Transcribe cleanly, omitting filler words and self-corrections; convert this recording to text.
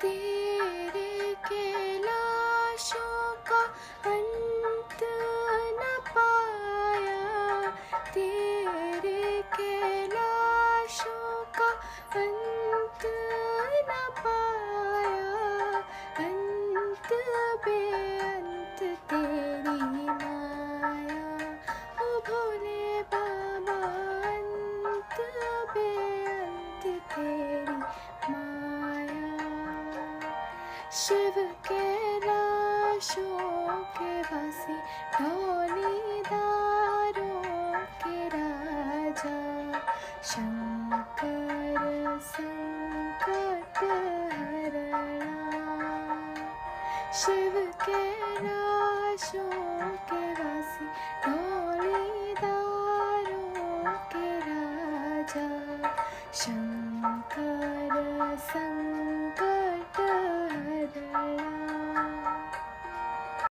तेरे कैलाशों का अंत न पाया, तेरे कैलाशों का अंत न पाया, अंत बेअंत तेरी माया, ओ भोले बाबा अंत बेअंत तेरी माया। शिव कैलाशों के वासी, ढोलीदारों के राजा, शंकर संकट हरणा। शिव